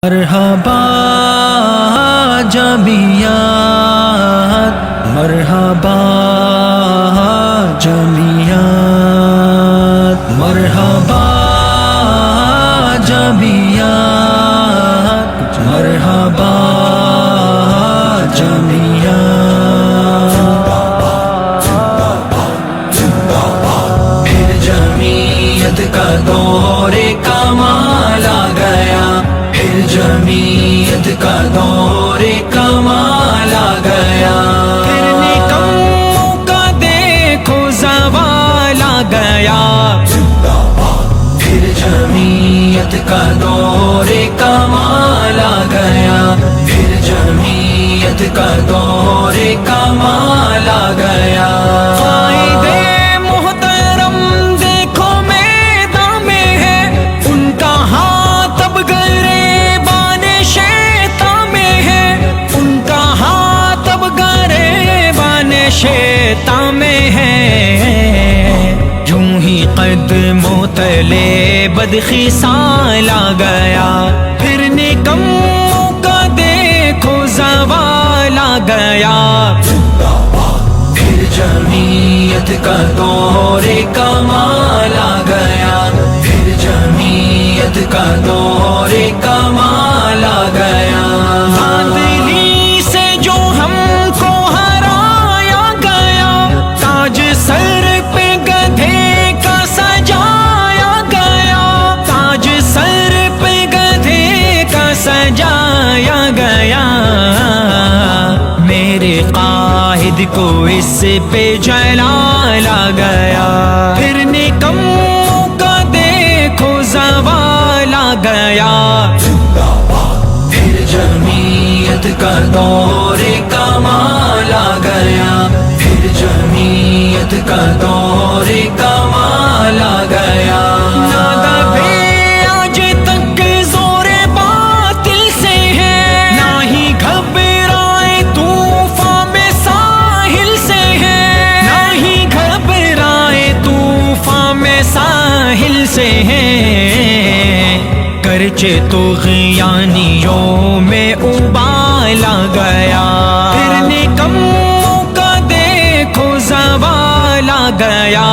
مرحبا جمعیت، مرحبا جمعیت، مرحبا جمعیت، مرحبا جمعیت۔ پھر جمعیت کا دور کمال آ گیا، پھر جمعیت کا دور کمال آ گیا، پھر نکموں کا دیکھو زوال آ گیا، پھر جمعیت کا دور کمال آ گیا، پھر جمعیت کا دور کمال آ گیا۔ فائدے محترم دیکھو میدان میں ہے، ان کا ہاتھ اب گریبان شیطان میں ہے، ان کا ہاتھ اب گریبان شیطان میں ہے۔ یوں ہی قدموں تلے بدخصال آ گیا، پھر نکموں کا دیکھو زوال آ گیا، پھر جمعیت کا دور کمال آ گیا، پھر جمعیت کا دور کمال آ گیا۔ دھاندلی سے جو ہم کو ہرایا گیا، تاج سر پہ گدھے کا سجایا گیا، تاج سر پہ گدھے کا سجایا گیا، میرے قائد کو اس پہ جلال آ گیا، پھر نکموں کا دیکھو زوال آ گیا، پھر جمعیت کا دور کمال آ گیا، پھر جمعیت کا دور کمال آ گیا۔ نہ دبے آج تک زور باطل سے ہے، نہ ہی گھبرائے طوفان میں ساحل سے ہے، نہ ہی گھبرائے طوفان میں ساحل سے ہے، گرچہ طغیانیوں میں ابال آ گیا، پھر نکموں کا دیکھو زوال آ گیا،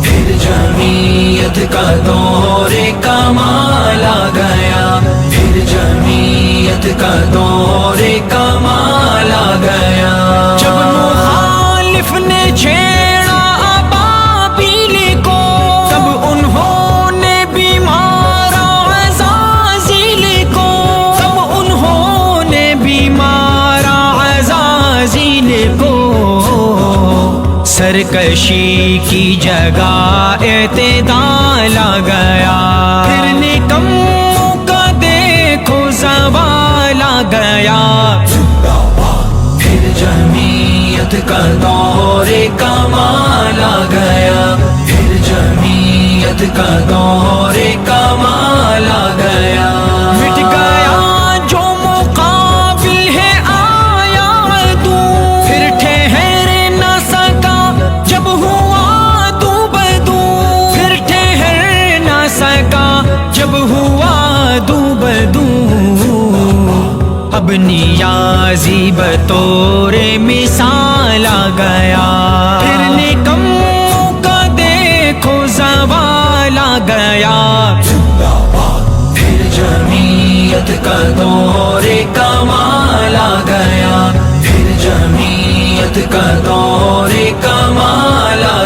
پھر جمعیت کا دور کمال آ گیا، پھر جمعیت کا دور کمال آ گیا۔ جب مخالف نے چھیڑا ابابیل کو، تب انہوں نے بھی مارا عزازیل کو، تب انہوں نے بھی مارا عزازیل کو، سرکشی کی جگہ اعتدال آ گیا، پھر نکموں کا دیکھو زوال آ گیا، پھر جمعیت کا دور کمال آ گیا، پھر جمعیت کا دور کمال آ گیا۔ مٹ گیا جو مقابل ہے آیا عدو، پھر ٹھہر نہ سکا جب ہوا دو بدو، پھر ٹھہر نہ سکا جب ہوا دو بدو، اب نیازی بطور مثال آ گیا، پھر نکموں کا دیکھو زوال آ گیا، پھر جمعیت کا دور کمال آ گیا، پھر جمعیت کا دور کمال آ